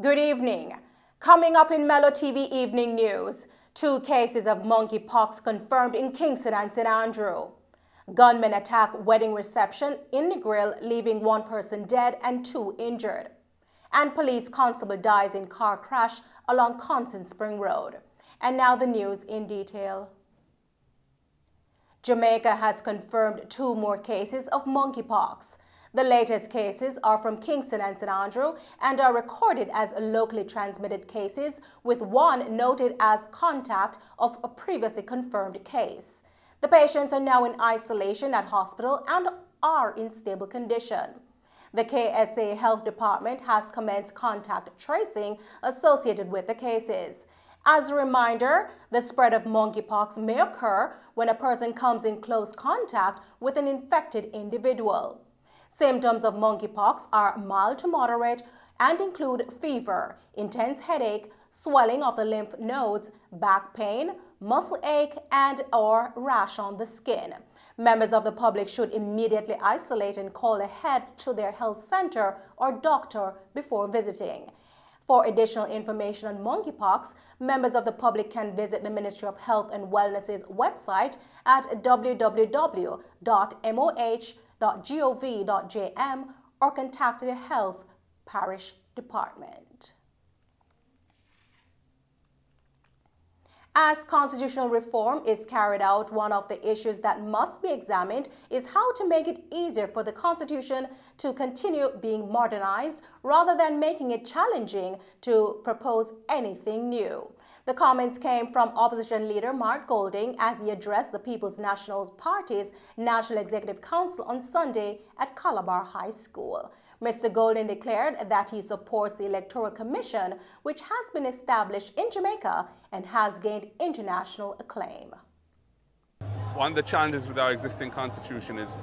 Good evening. Coming up in Mello TV Evening News, 2 cases of monkeypox confirmed in Kingston and St. Andrew. Gunmen attack wedding reception in Negril, leaving 1 person dead and 2 injured. And police constable dies in car crash along Constant Spring Road. And now the news in detail. Jamaica has confirmed 2 more cases of monkeypox. The latest cases are from Kingston and St. Andrew and are recorded as locally transmitted cases, with 1 noted as contact of a previously confirmed case. The patients are now in isolation at hospital and are in stable condition. The KSA Health Department has commenced contact tracing associated with the cases. As a reminder, the spread of monkeypox may occur when a person comes in close contact with an infected individual. Symptoms of monkeypox are mild to moderate and include fever, intense headache, swelling of the lymph nodes, back pain, muscle ache, and/or rash on the skin. Members of the public should immediately isolate and call ahead to their health center or doctor before visiting. For additional information on monkeypox, members of the public can visit the Ministry of Health and Wellness's website at www.moh.gov.jm or contact their health parish department. As constitutional reform is carried out, one of the issues that must be examined is how to make it easier for the Constitution to continue being modernized rather than making it challenging to propose anything new. The comments came from opposition leader Mark Golding as he addressed the People's National Party's National Executive Council on Sunday at Calabar High School. Mr. Golding declared that he supports the Electoral Commission, which has been established in Jamaica and has gained international acclaim. One of the challenges with our existing constitution is,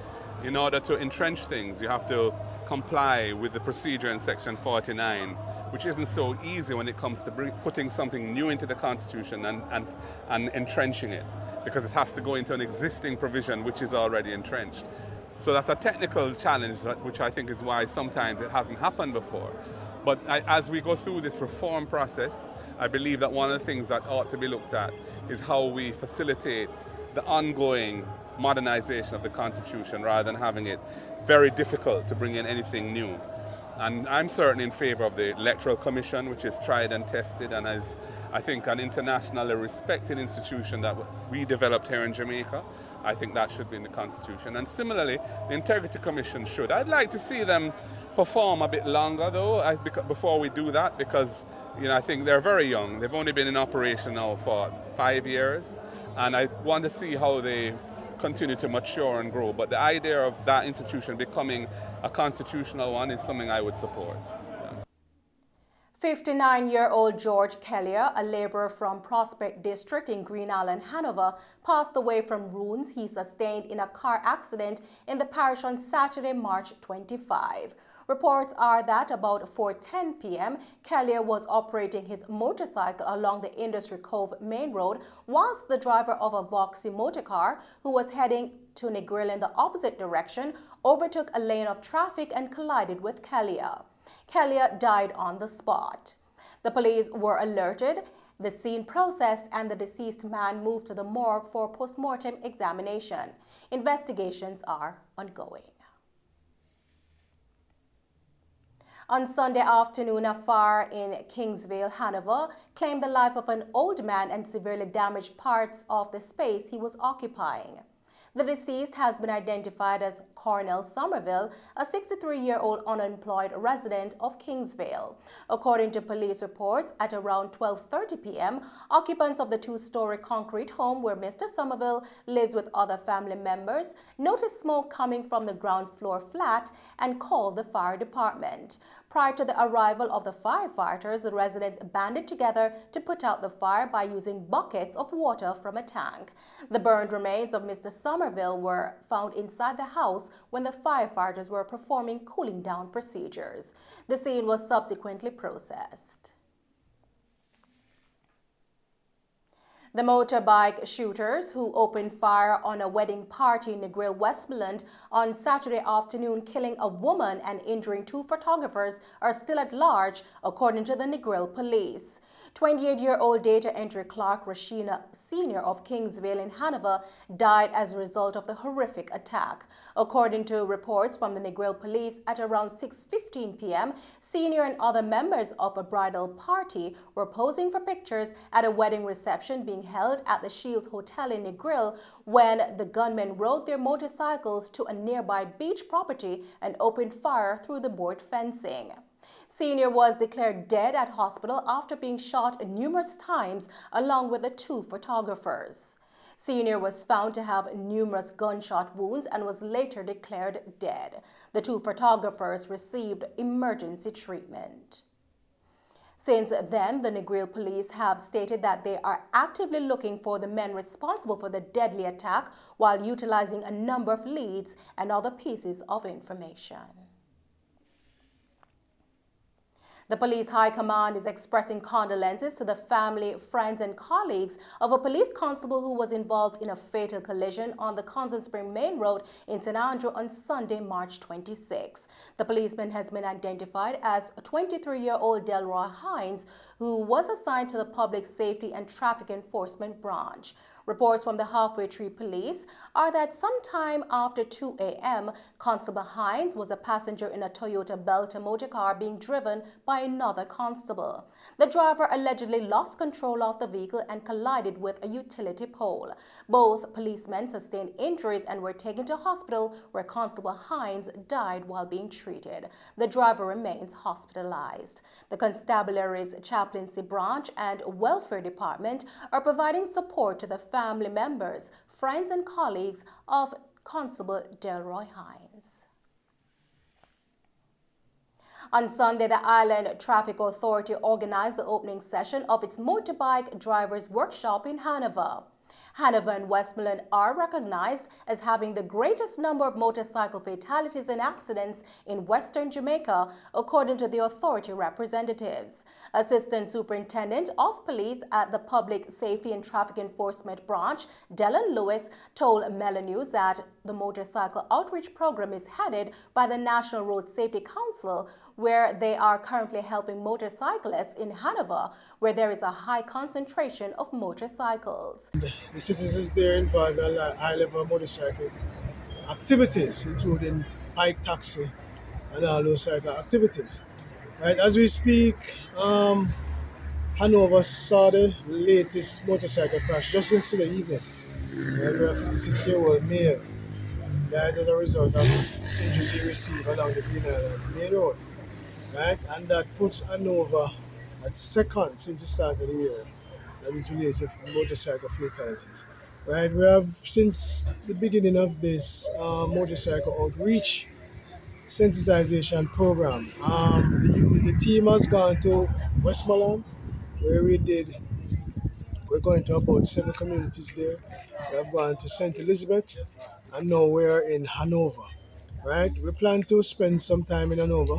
in order to entrench things, you have to comply with the procedure in Section 49, which isn't so easy when it comes to putting something new into the constitution and entrenching it, because it has to go into an existing provision which is already entrenched. So that's a technical challenge, which I think is why sometimes it hasn't happened before. But as we go through this reform process, I believe that one of the things that ought to be looked at is how we facilitate the ongoing modernization of the Constitution rather than having it very difficult to bring in anything new. And I'm certainly in favor of the Electoral Commission, which is tried and tested and is, I think, an internationally respected institution that we developed here in Jamaica. I think that should be in the Constitution. And similarly, the Integrity Commission should. I'd like to see them perform a bit longer, though, before we do that, because I think they're very young. They've only been in operation now for 5 years, and I want to see how they continue to mature and grow. But the idea of that institution becoming a constitutional one is something I would support. 59-year-old George Kellier, a laborer from Prospect District in Green Island, Hanover, passed away from wounds he sustained in a car accident in the parish on Saturday, March 25. Reports are that about 4:10 p.m., Kellier was operating his motorcycle along the Industry Cove Main Road whilst the driver of a Vauxhall motorcar, who was heading to Negril in the opposite direction, overtook a lane of traffic and collided with Kellier. Kellier died on the spot. The police were alerted, the scene processed, and the deceased man moved to the morgue for post-mortem examination. Investigations are ongoing. On Sunday afternoon, a fire in Kingsvale, Hanover, claimed the life of an old man and severely damaged parts of the space he was occupying. The deceased has been identified as Cornell Somerville, a 63-year-old unemployed resident of Kingsvale. According to police reports, at around 12:30 p.m., occupants of the 2-story concrete home where Mr. Somerville lives with other family members noticed smoke coming from the ground floor flat and called the fire department. Prior to the arrival of the firefighters, the residents banded together to put out the fire by using buckets of water from a tank. The burned remains of Mr. Somerville were found inside the house when the firefighters were performing cooling down procedures. The scene was subsequently processed. The motorbike shooters who opened fire on a wedding party in Negril, Westmoreland on Saturday afternoon, killing a woman and injuring 2 photographers, are still at large, according to the Negril police. 28-year-old data entry clerk Rashina Sr. of Kingsvale in Hanover died as a result of the horrific attack. According to reports from the Negril police, at around 6:15 p.m., Sr. and other members of a bridal party were posing for pictures at a wedding reception being held at the Shields Hotel in Negril when the gunmen rode their motorcycles to a nearby beach property and opened fire through the board fencing. Senior was declared dead at hospital after being shot numerous times along with the 2 photographers. Senior was found to have numerous gunshot wounds and was later declared dead. The 2 photographers received emergency treatment. Since then, the Negril police have stated that they are actively looking for the men responsible for the deadly attack while utilizing a number of leads and other pieces of information. The police high command is expressing condolences to the family, friends, and colleagues of a police constable who was involved in a fatal collision on the Constant Spring Main Road in St. Andrew on Sunday, March 26. The policeman has been identified as 23-year-old Delroy Hines, who was assigned to the Public Safety and Traffic Enforcement Branch. Reports from the Halfway Tree Police are that sometime after 2 a.m., Constable Hines was a passenger in a Toyota Belter motor car being driven by another constable. The driver allegedly lost control of the vehicle and collided with a utility pole. Both policemen sustained injuries and were taken to hospital, where Constable Hines died while being treated. The driver remains hospitalized. The Constabulary's Chaplaincy Branch and Welfare Department are providing support to the family members, friends, and colleagues of Constable Delroy Hines. On Sunday, the Island Traffic Authority organized the opening session of its motorbike drivers workshop in Hanover. Hanover and Westmoreland are recognized as having the greatest number of motorcycle fatalities and accidents in Western Jamaica, according to the authority representatives. Assistant Superintendent of Police at the Public Safety and Traffic Enforcement Branch, Dylan Lewis, told Mello News that the motorcycle outreach program is headed by the National Road Safety Council, where they are currently helping motorcyclists in Hanover, where there is a high concentration of motorcycles. The citizens there involved in high-level motorcycle activities, including bike taxi and all those type of activities. Right, as we speak, Hanover saw the latest motorcycle crash just yesterday evening. Right, where a 56-year-old male died as a result of injuries he received along the Green Island Main Road. Right, and that puts Hanover at second since the start of the year as it relates to motorcycle fatalities. Right, we have since the beginning of this motorcycle outreach sensitization program. The team has gone to Westmoreland, where we're going to about 7 communities there. We have gone to St. Elizabeth, and now we're in Hanover. Right, we plan to spend some time in Hanover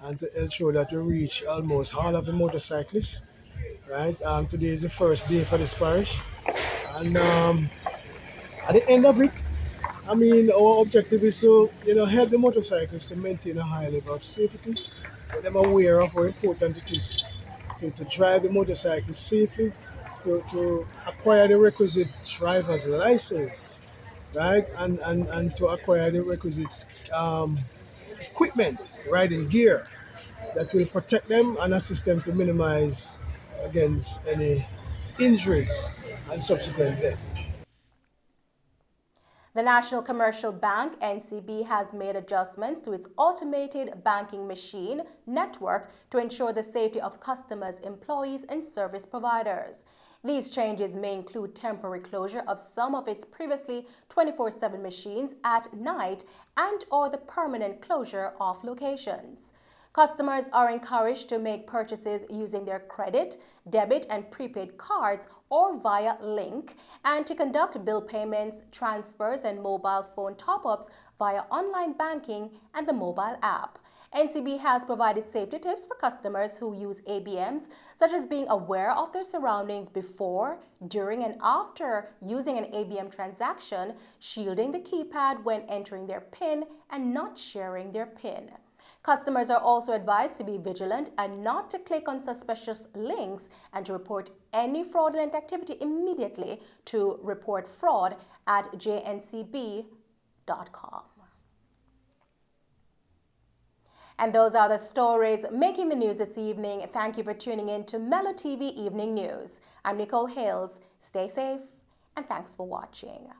and to ensure that we reach almost all of the motorcyclists. Right, today is the first day for this parish, and at the end of it, I mean, our objective is to help the motorcyclists to maintain a high level of safety, get them aware of how important it is to drive the motorcycle safely, to acquire the requisite driver's license, right, and to acquire the requisite equipment, riding gear that will protect them and assist them to minimize against any injuries and subsequent death. The National Commercial Bank, NCB, has made adjustments to its automated banking machine network to ensure the safety of customers, employees, and service providers. These changes may include temporary closure of some of its previously 24/7 machines at night and/or the permanent closure of locations. Customers are encouraged to make purchases using their credit, debit, and prepaid cards or via link, and to conduct bill payments, transfers, and mobile phone top-ups via online banking and the mobile app. NCB has provided safety tips for customers who use ABMs, such as being aware of their surroundings before, during, and after using an ABM transaction, shielding the keypad when entering their PIN, and not sharing their PIN. Customers are also advised to be vigilant and not to click on suspicious links and to report any fraudulent activity immediately to reportfraud@jncb.com. And those are the stories making the news this evening. Thank you for tuning in to Mello TV Evening News. I'm Nicole Hales. Stay safe and thanks for watching.